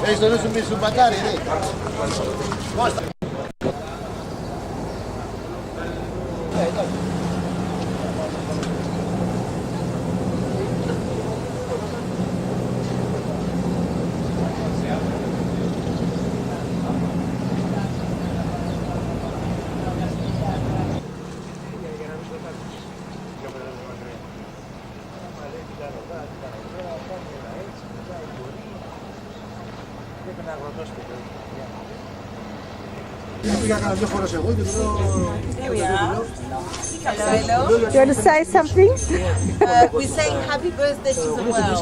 Esto no es un misumbatare, ¿eh? Here we are. Hello. You want to say something? We're saying happy birthday to the world.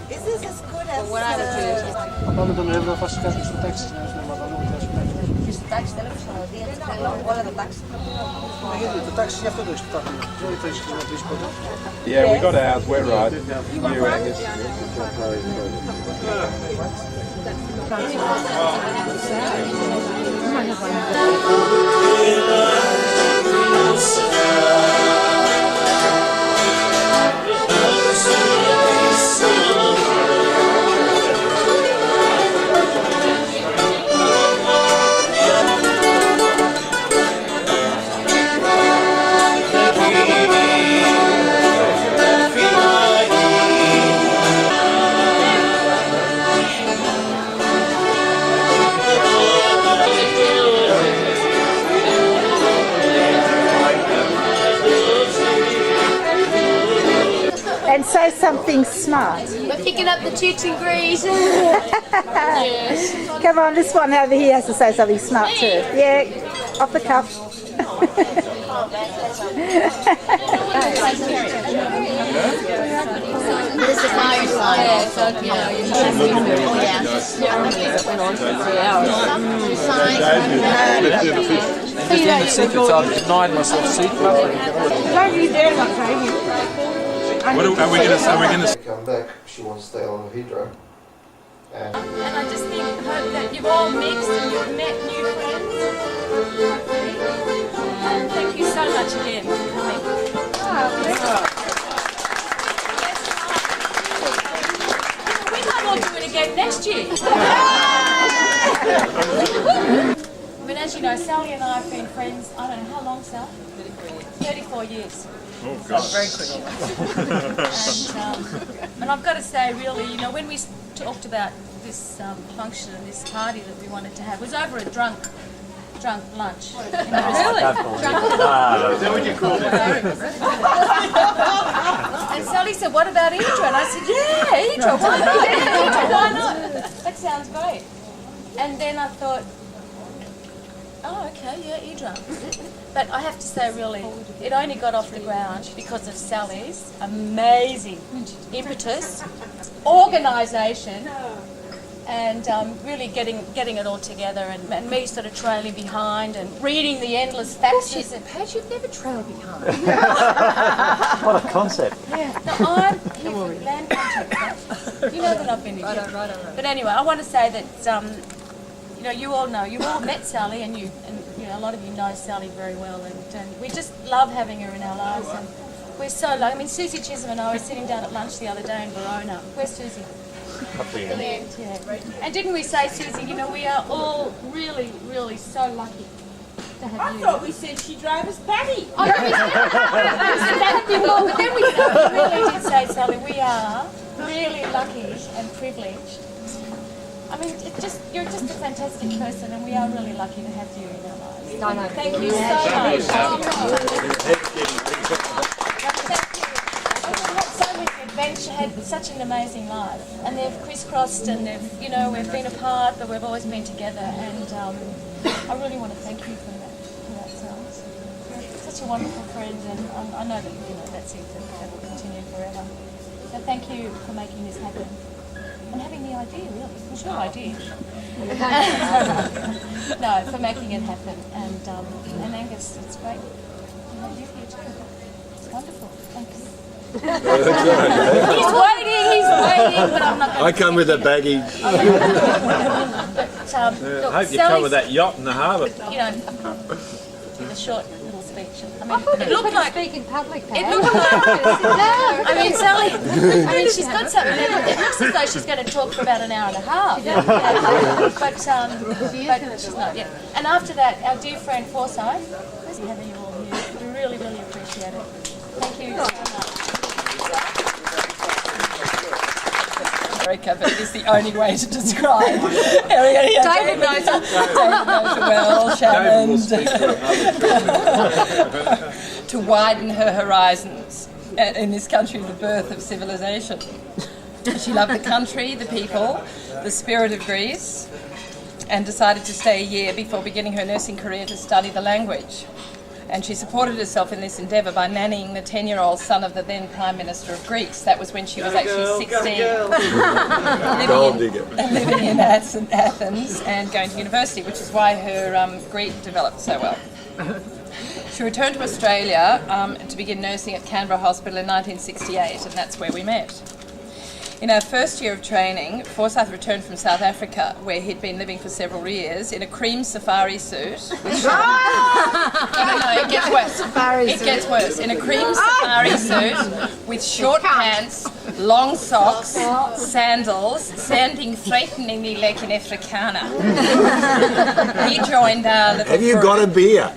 Is this as good as what I would do? Πάμε τον ευρώ φασικά στο τάξη να Στο τάξη θέλουμε όλα τα τάξη. Το τάξη γι' αυτό το έχεις το τάξη. Δεν το έχεις χρησιμοποιήσει ποτέ. Yeah, we got ours, we're right. You Angus. And say something smart. We're picking up the chicks and grease. Yes. Come on, this one over here has to say something smart too. Yeah, off the cuff. This is fireside. The secret I've denied myself secret. What are we going to Come back, she wants to stay on Hydra. And I just hope that you've all mixed and you've met new friends. And thank you so much again for coming. We might all do it again next year. I mean, as you know, Sally and I have been friends, I don't know how long, Sal? 34 years. Oh, God. Very quick. And I've got to say, really, you know, when we talked about this function and this party that we wanted to have, it was over a drunk lunch. Really? Is that what you call it? And Sally said, what about Hydra? And I said, yeah, Hydra, why not? Why not? That sounds great. And then I thought, oh, okay, yeah, Hydra. But I have to say, really, it only got off the ground because of Sally's amazing impetus, organisation, and really getting it all together, and me sort of trailing behind and reading the endless faxes. Pat, you've never trailed behind. What a concept. Yeah. No, I'm here for land contract. You know that I've been here. Right. But anyway, I want to say that you know, you all met Sally, and you know, a lot of you know Sally very well, and we just love having her in our lives, and we're so lucky. I mean, Susie Chisholm and I were sitting down at lunch the other day in Verona. Where's Susie? Yeah. And didn't we say, Susie, you know, we are all really, really so lucky to have you. I thought we said she drove us Patty. Oh, no, we said that before, but then we really did say, Sally, we are really lucky and privileged. I mean, you're just a fantastic person, and we are really lucky to have you in our lives. I know. Thank you so much. Adventure had such an amazing life, and they've crisscrossed, and you know, we've been apart, but we've always been together, and I really want to thank you for that, such a wonderful friend, and I know that, you know, that's it, that will continue forever. So thank you for making this happen, and having the idea, really, it was your idea. No, for making it happen, and Angus, it's great to have you here too. It's wonderful. Thanks. He's waiting. waiting, but I'm not going I come with the baggage. But, I look, hope you come with that yacht in the harbour. You know, give a short little speech. I mean, it looked like Speak in public. it looked like. I mean, Sally. I mean, she's got something. It looks as though she's going to talk for about an hour and a half. But she's not yet. And after that, our dear friend Forsyth. Let's have you all here. We really, really appreciate it. Thank you so much. America, but it is the only way to describe area. David knows it. David knows it well. Shannon. To widen her horizons in this country, the birth of civilization. She loved the country, the people, the spirit of Greece, and decided to stay a year before beginning her nursing career to study the language. And she supported herself in this endeavour by nannying the 10-year-old son of the then Prime Minister of Greece. That was when she was actually 16, living in Athens and going to university, which is why her Greek developed so well. She returned to Australia to begin nursing at Canberra Hospital in 1968, and that's where we met. In our first year of training, Forsyth returned from South Africa, where he'd been living for several years, in a cream safari suit. No, it gets worse. It gets worse. In a cream safari suit with short pants, long socks, sandals, sounding threateningly like an Afrikaner. He joined our little Have you got a beer?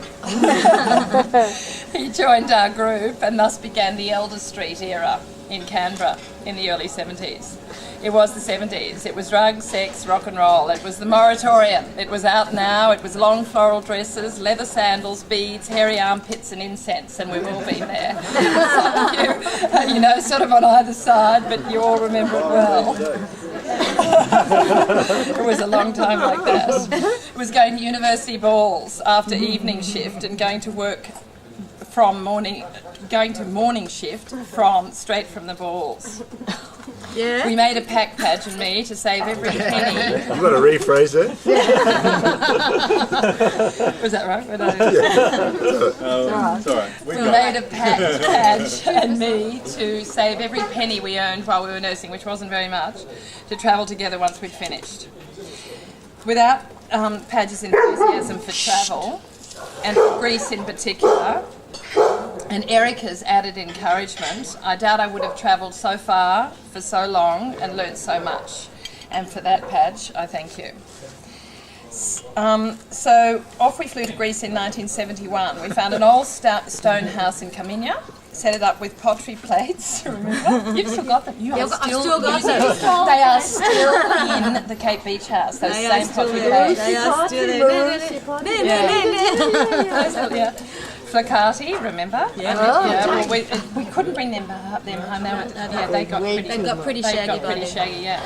He joined our group and thus began the Elder Street era in Canberra in the early 70s. It was the 70s. It was drugs, sex, rock and roll. It was the moratorium. It was out now. It was long floral dresses, leather sandals, beads, hairy armpits and incense, and we've all been there. So you know, sort of on either side, but you all remember it well. It was a long time like that. It was going to university balls after evening shift and going to work going to morning shift straight from the balls. Yeah. We made a pack, Padge and me, to save every penny. You've got to rephrase that. Was that right? It's all right. We made a pact, Padge and me, to save every penny we earned while we were nursing, which wasn't very much, to travel together once we'd finished. Without Padge's enthusiasm for travel, and for Greece in particular, and Erica's added encouragement, I doubt I would have travelled so far for so long and learnt so much. And for that, Padge, I thank you. So off we flew to Greece in 1971. We found an old stone house in Kaminia, set it up with pottery plates. Remember? You've still got them. I've still got them. They are still in the Cape Beach house. Those same pottery plates. They are still there. Yeah. Flocati, remember? Yeah. Well, we couldn't bring them home. They got pretty shaggy. Yeah.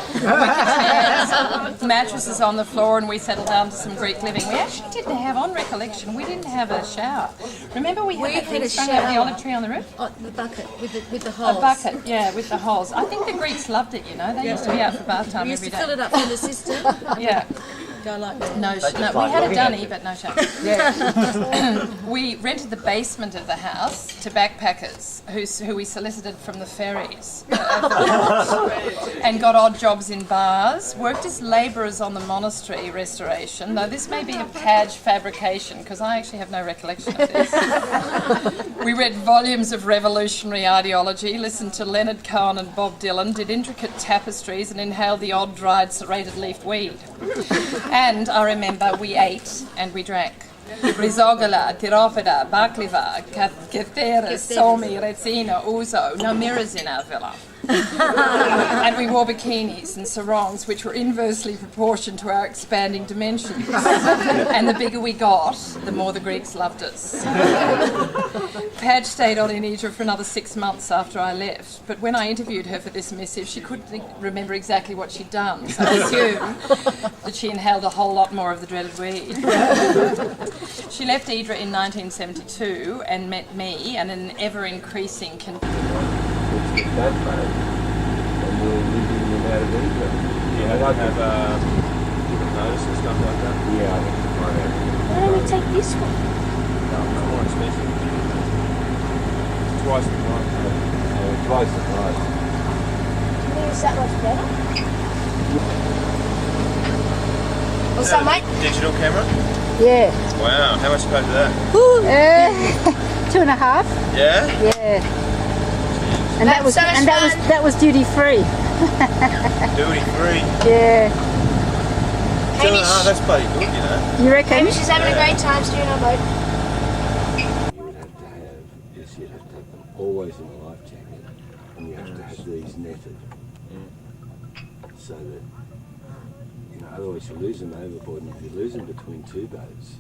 Mattresses on the floor, and we settled down to some Greek living. We actually didn't have, on recollection, we didn't have a shower. Remember we had a shower, the olive tree on the roof? Oh, the bucket with the holes. A bucket, yeah, with the holes. I think the Greeks loved it. You know, they used to be out for bath time every day. We used to fill it up from the cistern. Yeah. Go like that. No, we had a dunny, but no shower. Yeah. We rented the basement of the house to backpackers who we solicited from the ferries and got odd jobs in bars, worked as labourers on the monastery restoration, though this may be a Padge fabrication because I actually have no recollection of this. We read volumes of revolutionary ideology, listened to Leonard Cohen and Bob Dylan, did intricate tapestries and inhaled the odd dried serrated leaf weed. And I remember we ate and we drank. Risogola, tiropida, baklava, kathera, somi, rezina, ouzo. No mirrors in our villa. And we wore bikinis and sarongs which were inversely proportioned to our expanding dimensions. And the bigger we got, the more the Greeks loved us. Padge stayed on in Hydra for another 6 months after I left, but when I interviewed her for this missive, she couldn't remember exactly what she'd done, so I assumed that she inhaled a whole lot more of the dreaded weed. She left Hydra in 1972 and met me, and an ever-increasing That way, and we're living them out of Egypt. Yeah, they have different notice and stuff like that. Yeah, I think it's fine. Why don't we take this one? No, it's more expensive. Twice the price. Twice the price. Yeah, is that much better. What's that, mate? Digital camera? Yeah. Wow, how much you pay for that? 2.5. Yeah? Yeah. And that was so much fun. that was duty free. Duty free. Yeah. 2.5, that's bloody good, you know. You reckon? Hamish is having a great time steering our boat. You would have to have, yes, you'd have to have them always in a life jacket, and you have to have these netted, so that, you know, otherwise you lose them overboard, and if you lose them between two boats,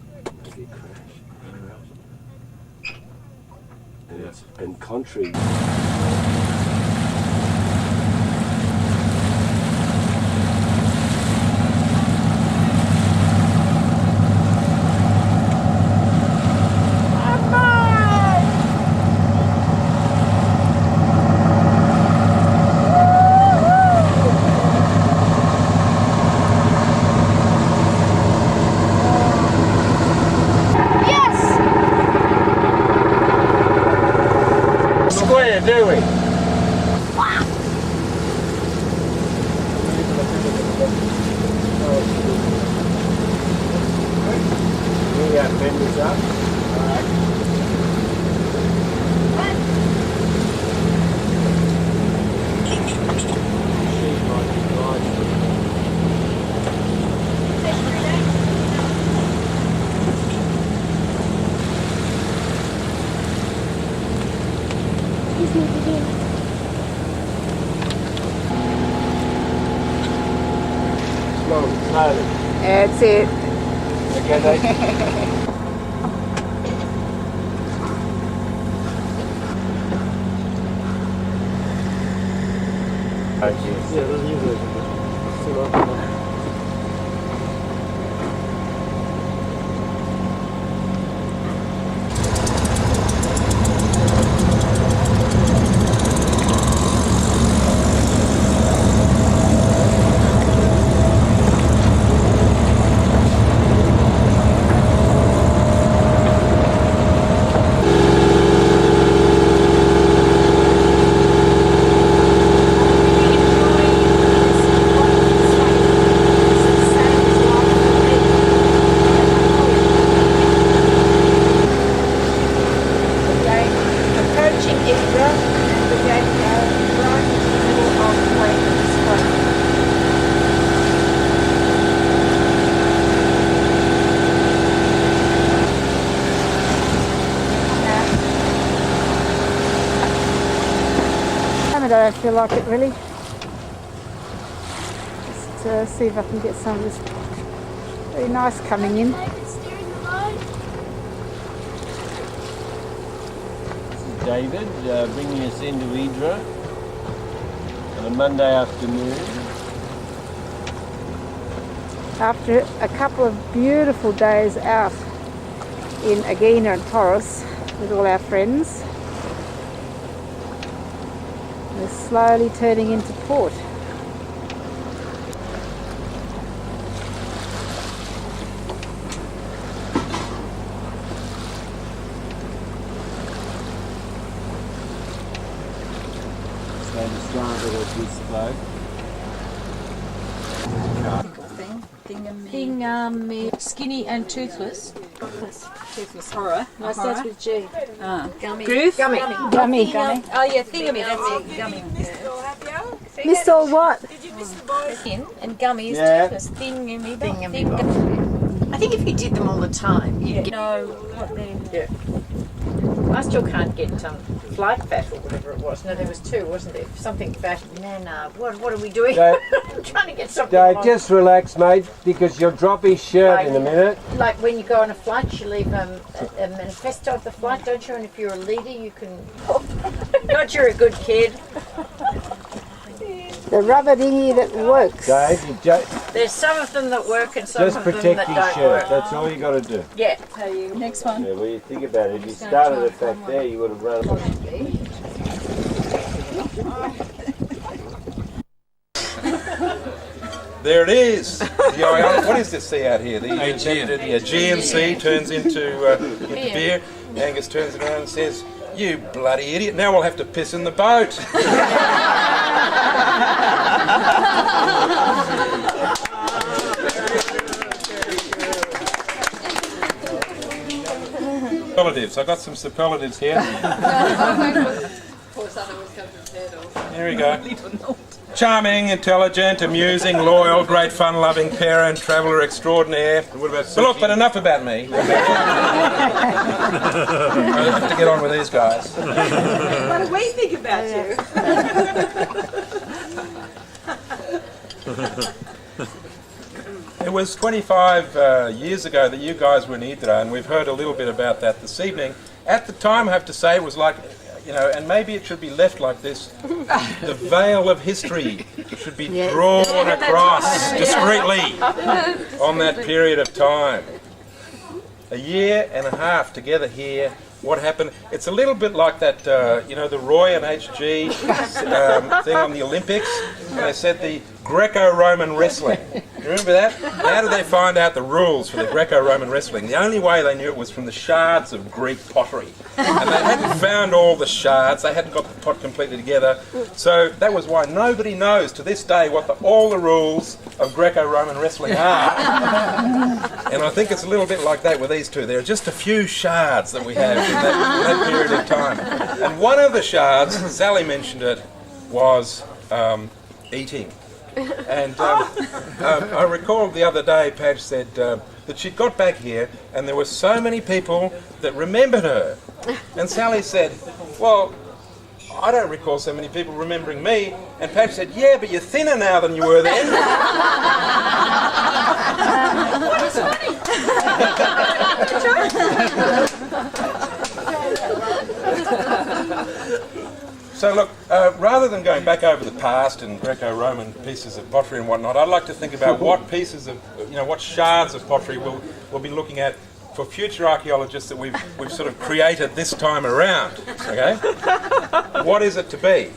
you get crashed. And contrary. Square, do we? Yeah, fenders up. Slowly. That's it. Okay, Dave? Yeah, there's a new version. Still open. Approaching Hydra, the gate right in the middle of Wake's Point. I don't feel like it really. Just see if I can get some of this very nice coming in. David, bringing us into Hydra on a Monday afternoon. After a couple of beautiful days out in Agena and Torres with all our friends, we're slowly turning into port. So the start of this boat. Skinny and toothless. Toothless horror. That starts with G. Gummy. Goof? Gummy. Oh yeah, thingamy, that's it. Gummy. Missed all what? Thin and gummy is Yeah. toothless. Thingamy. I think if you did them all the time, you'd get. Know what they're. I still can't get flight fat or whatever it was. No, there was two, wasn't there? Something fat. No. What are we doing? Dave, I'm trying to get something. Dave, along. just relax, mate, because you'll drop his shirt in a minute. Like when you go on a flight, you leave a manifesto of the flight, don't you? And if you're a leader, you can. Not you're a good kid. The rubber dinghy that works. Dave, you There's some of them that work and some just of them protect that his don't shirt. work. That's all you got to do. Yeah. Next one. Yeah, well, you think about it. If you started it back there, you would have run. There it is. What is this sea out here? The Aegean Sea turns into beer. Angus turns around and says, "You bloody idiot! Now we'll have to piss in the boat." Superlatives. I got some superlatives here. Here we go. Charming, intelligent, amusing, loyal, great fun-loving parent, traveller extraordinaire. What about but look, but enough about me. I have to get on with these guys. What do we think about you? It was 25 years ago that you guys were in Hydra, and we've heard a little bit about that this evening. At the time, I have to say, it was like, you know, and maybe it should be left like this, the veil of history should be drawn across discreetly on that period of time. A year and a half together here. What happened? It's a little bit like that, you know, the Roy and HG thing on the Olympics, and they said the Greco-Roman wrestling. You remember that? How did they find out the rules for the Greco-Roman wrestling? The only way they knew it was from the shards of Greek pottery. And they hadn't found all the shards, they hadn't got the pot completely together. So that was why nobody knows to this day what all the rules of Greco-Roman wrestling are. And I think it's a little bit like that with these two. There are just a few shards that we have in that period of time. And one of the shards, Sally mentioned it, was eating. And I recall the other day, Padge said that she got back here and there were so many people that remembered her. And Sally said, well, I don't recall so many people remembering me. And Padge said, yeah, but you're thinner now than you were then. What is funny? So look, rather than going back over the past and Greco-Roman pieces of pottery and whatnot, I'd like to think about what pieces of, you know, what shards of pottery we'll be looking at for future archaeologists that we've sort of created this time around. Okay, what is it to be?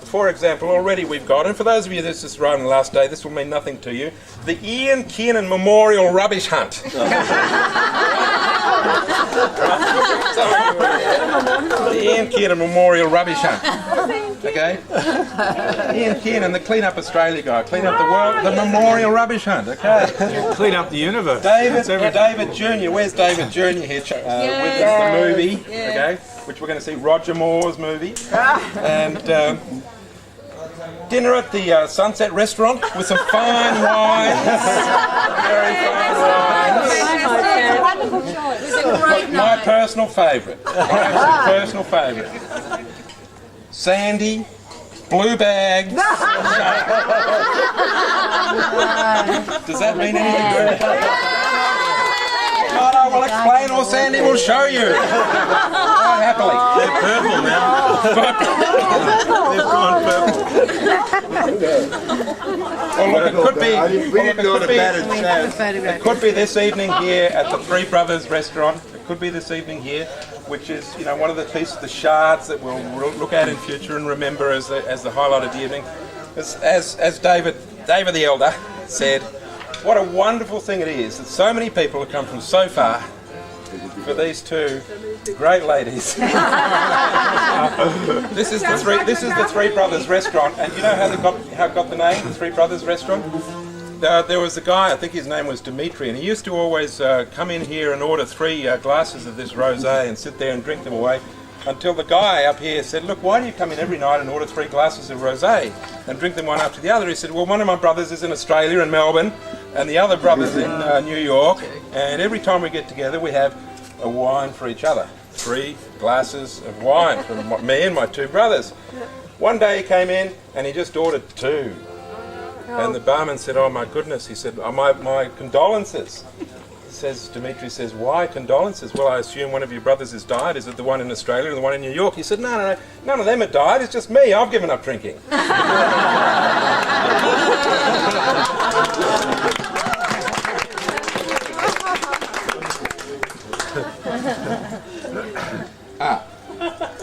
For example, already we've got, and for those of you this is right on the last day, this will mean nothing to you, the Ian Kiernan Memorial Rubbish Hunt. The Ian Kiernan Memorial Rubbish Hunt. Okay? Ian Kiernan, the Clean Up Australia guy, Clean Up the World, the Memorial Rubbish Hunt. Okay. Clean up the universe. David Jr. Where's David Jr. here? With the movie, okay, which we're going to see, Roger Moore's movie, and dinner at the Sunset Restaurant with some fine wines, very fine wines. Wonderful choice. It was a great My night. personal favourite. My personal favourite. Sandy, blue bags. Does that mean anything to you? I will explain, or Sandy will show you. Quite happily. They're purple now. They've gone purple. Well, look, it could be this evening here at the Three Brothers restaurant. It could be this evening here, which is, you know, one of the pieces, the shards that we'll look at in future and remember as the highlight of the evening. As David the Elder said, what a wonderful thing it is that so many people have come from so far for these two great ladies. This is the Three Brothers restaurant, and you know how it got the name, the Three Brothers restaurant? There was a guy, I think his name was Dimitri, and he used to always come in here and order 3 glasses of this rosé and sit there and drink them away, until the guy up here said, look, why do you come in every night and order 3 glasses of rosé and drink them one after the other? He said, well, one of my brothers is in Australia, in Melbourne, and the other brother's in New York, and every time we get together we have a wine for each other. 3 glasses of wine for me and my 2 brothers. One day he came in and he just ordered 2. And the barman said, oh my goodness, he said, oh, my condolences. Dimitri says, why condolences? Well, I assume one of your brothers has died. Is it the one in Australia or the one in New York? He said, no, none of them have died. It's just me. I've given up drinking.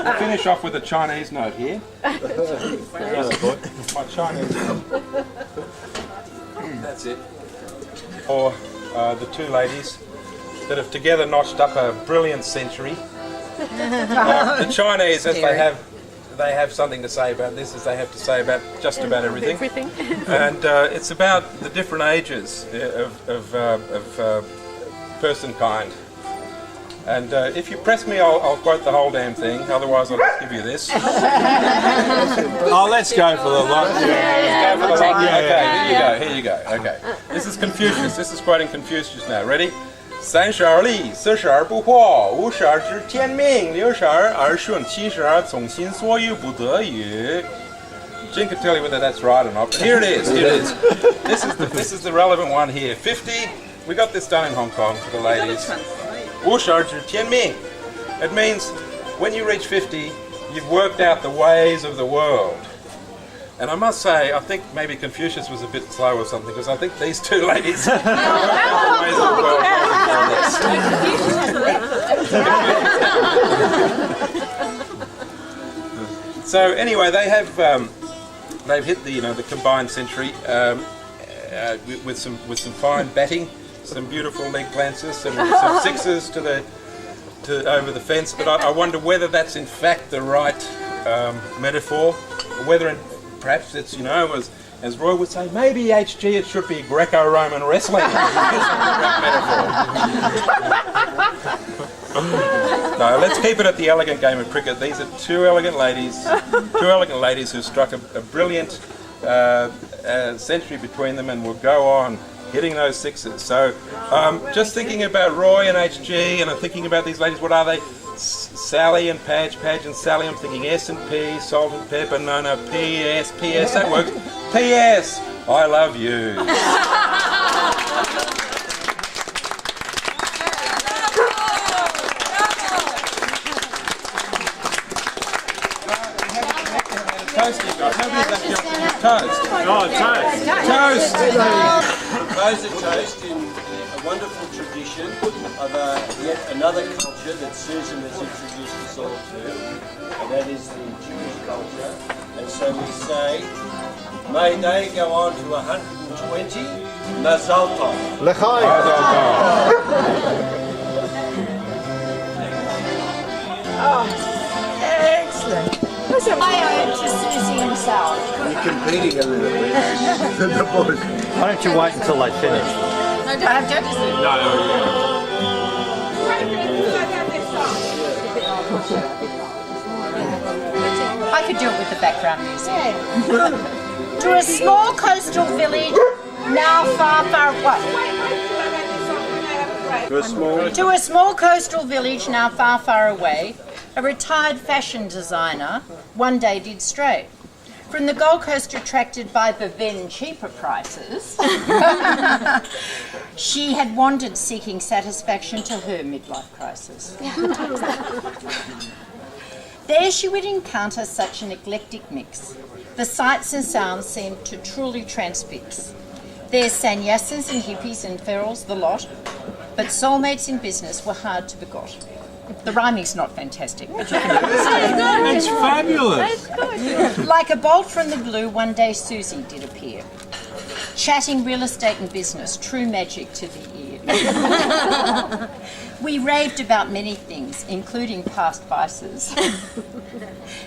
I'll finish off with a Chinese note here. My Chinese note. That's it. Or the 2 ladies that have together notched up a brilliant century. The Chinese, as they have something to say about this, as they have to say about just about everything. And it's about the different ages of person kind. And if you press me, I'll quote the whole damn thing. Otherwise, I'll just give you this. Oh, let's go for the lot. Go for the lot. Okay, here you go. Okay. This is Confucius. This is quoting Confucius now. Ready? 32立，42不惑，52知天命，62而顺，72从心所欲不得已。Jim can tell you whether that's right or not, but here it is. Here it is. This is the relevant one here. 50. We got this done in Hong Kong for the ladies. 52知天命. It means when you reach 50, you've worked out the ways of the world. And I must say, I think maybe Confucius was a bit slow or something, because I think these two ladies worked out the ways of the world. So anyway, they have they've hit the the combined century with some fine batting, some beautiful leg glances, some sixes to over the fence. But I wonder whether that's in fact the right metaphor, or whether perhaps it's as Roy would say, maybe HG it should be Greco-Roman wrestling. No, let's keep it at the elegant game of cricket. These are two elegant ladies who struck a brilliant century between them and will go on hitting those sixes. So just thinking about Roy and HG, and I'm thinking about these ladies, what are they? Sally and Padge and Sally, I'm thinking S and P, salt and pepper, no, PS, that works. PS, I love you. Toast, you guys. How is that toast? Oh, toast. Toast. Propose a toast in a wonderful tradition of yet another culture that Susan has introduced us all to, and that is the Jewish culture. And so we say, may they go on to 120, Mazal Tov. Excellent. I owe to Susie and Sal. You're competing a little bit. The boys. Why don't you wait until they finish? I have to. I could do it with the background music. To a small coastal village now far away. To a small coastal village now far away, a retired fashion designer one day did stray. From the Gold Coast, attracted by the then cheaper prices, she had wandered seeking satisfaction to her midlife crisis. There she would encounter such an eclectic mix. The sights and sounds seemed to truly transfix. There's sannyasins and hippies and ferals, the lot, but soulmates in business were hard to begot. The rhyming's not fantastic, but you can understand. It's fabulous. Like a bolt from the blue, one day Susie did appear, chatting real estate and business, true magic to the ear. We raved about many things, including past vices.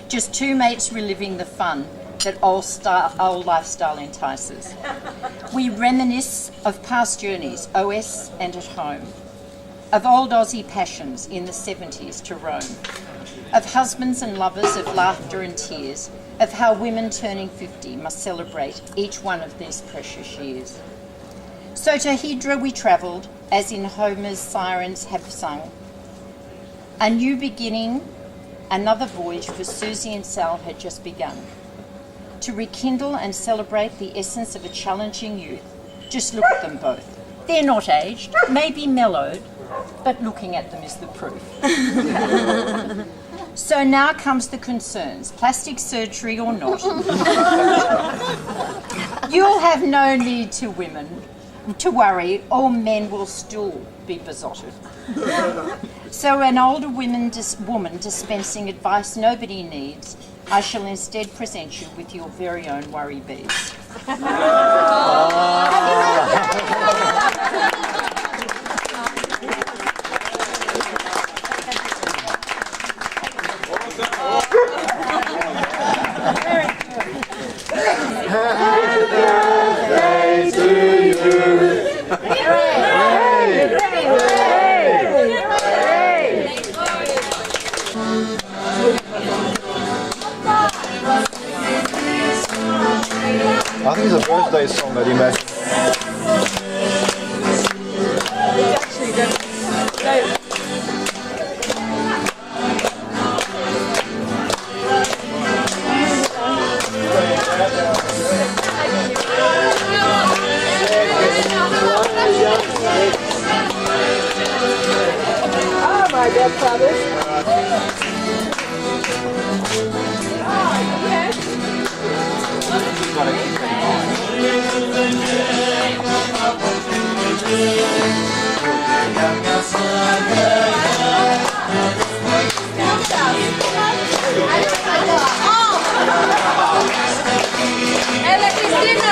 Just two mates reliving the fun that old lifestyle entices. We reminisce of past journeys, OS and at home, of old Aussie passions in the 70s to Rome, of husbands and lovers, of laughter and tears, of how women turning 50 must celebrate each one of these precious years. So to Hydra we travelled, as in Homer's sirens have sung. A new beginning, another voyage for Susie and Sal had just begun. To rekindle and celebrate the essence of a challenging youth, just look at them both. They're not aged, maybe mellowed, but looking at them is the proof. So now comes the concerns, plastic surgery or not. You'll have no need to worry, all men will still be besotted. So an older woman dispensing advice nobody needs, I shall instead present you with your very own worry beads. Oh my godfathers. Ella Cristina,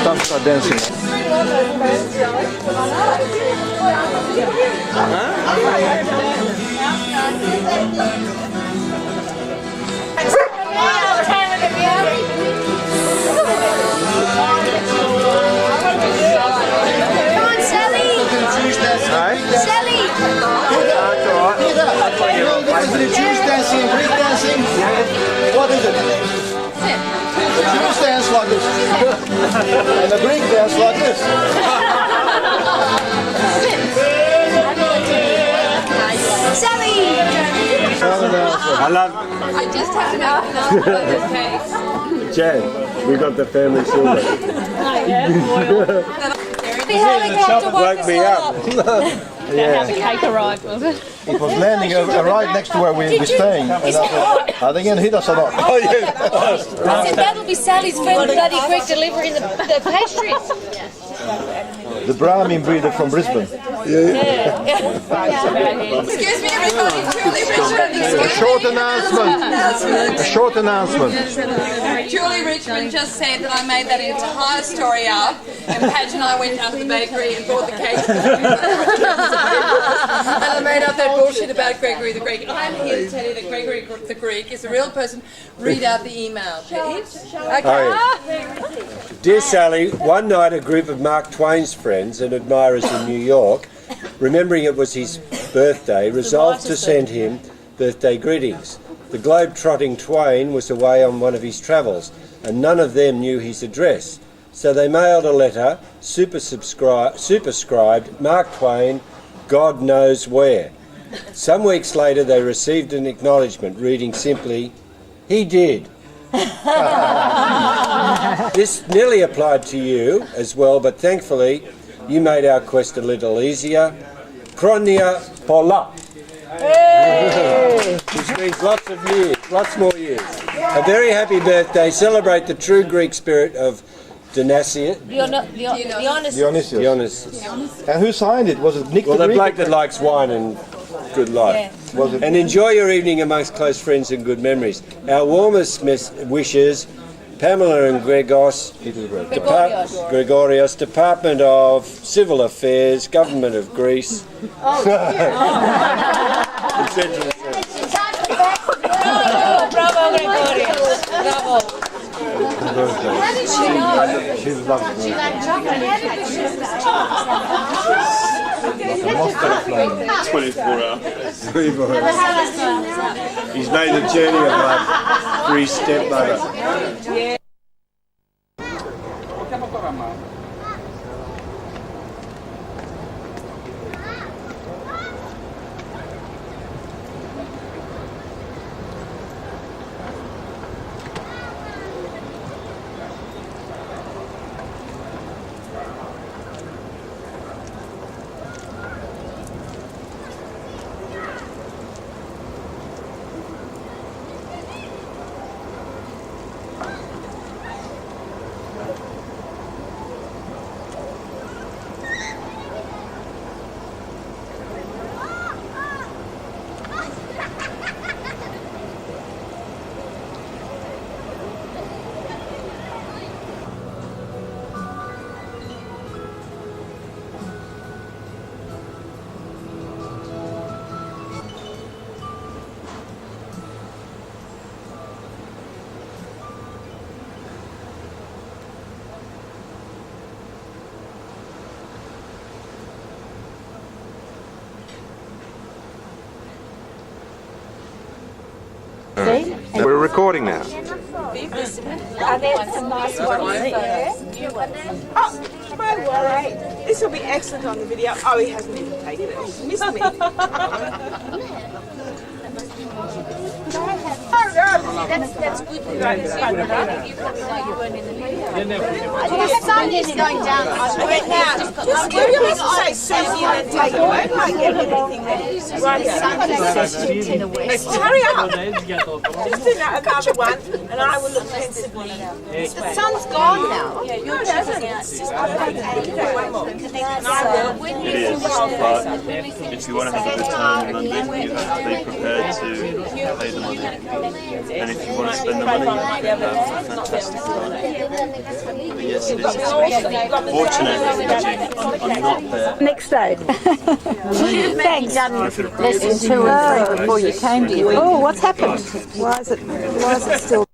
Don't start dancing. Come on, Sally! Sally! Is it Jewish dancing, Greek dancing? What is it? The Jews dance like this. And the Greek dance like this. Sally! I love I just had to make another case. Jan. We got the family silver. The helicopter woke Woke me up. How the cake arrived, was it? It was landing right next to where we're staying. And I thought, are they going to hit us or not? Oh yeah. I said, that'll be Sally's friend, bloody Greg delivering the pastries. The Brahmin breeder from Brisbane. Excuse me, everybody. Julie Richmond. A short announcement. A short announcement. Julie Richmond just said that I made that entire story up, and Padge and I went down to the bakery and bought the cake. And I made up that bullshit about Gregory the Greek. I'm here to tell you that Gregory the Greek is a real person. Read out the email, please. Okay. Dear Sally, one night a group of Mark Twain's friends and admirers in New York, remembering it was his birthday, resolved to send him birthday greetings. The globe-trotting Twain was away on one of his travels, and none of them knew his address. So they mailed a letter, superscribed, Mark Twain, God knows where. Some weeks later they received an acknowledgement reading simply, he did. This nearly applied to you as well, but thankfully you made our quest a little easier. Kronia Pola. Which means lots of years, lots more years. A very happy birthday. Celebrate the true Greek spirit of Dionysius. And who signed it? Was it Nick Well, the the Greek? bloke that likes wine and good life. Was it? And enjoy your evening amongst close friends and good memories. Our warmest wishes, Pamela and Gregorios, Department of Civil Affairs, Government of Greece. Etc. Bravo, Gregorios. Bravo. She's lovely. She liked chocolate. 24 hours. He's made the journey of life for his stepmother. see. We're recording now. And there's some nice ones there. Oh, don't worry. This will be excellent on the video. Oh, he hasn't even taken it. He's missed me. That's good. You probably know you weren't in the video. The sun is going down. Okay, now, just give you to say Susie and then take it. I won't like get anything there. Right, hurry up. Just do another one, and I will look pensively. The sun's gone now. Yeah, No, it hasn't. It's just one more. And I will. When It is, but if you want to have a good time in London, you have to be prepared to pay the money. And if you want to spend the money, you can have a fantastic time. But yes, it is expensive. Fortunately, I'm not there. Next day. Thanks. Less than 2 or 3 before you came here. Oh, what's happened? Why is it still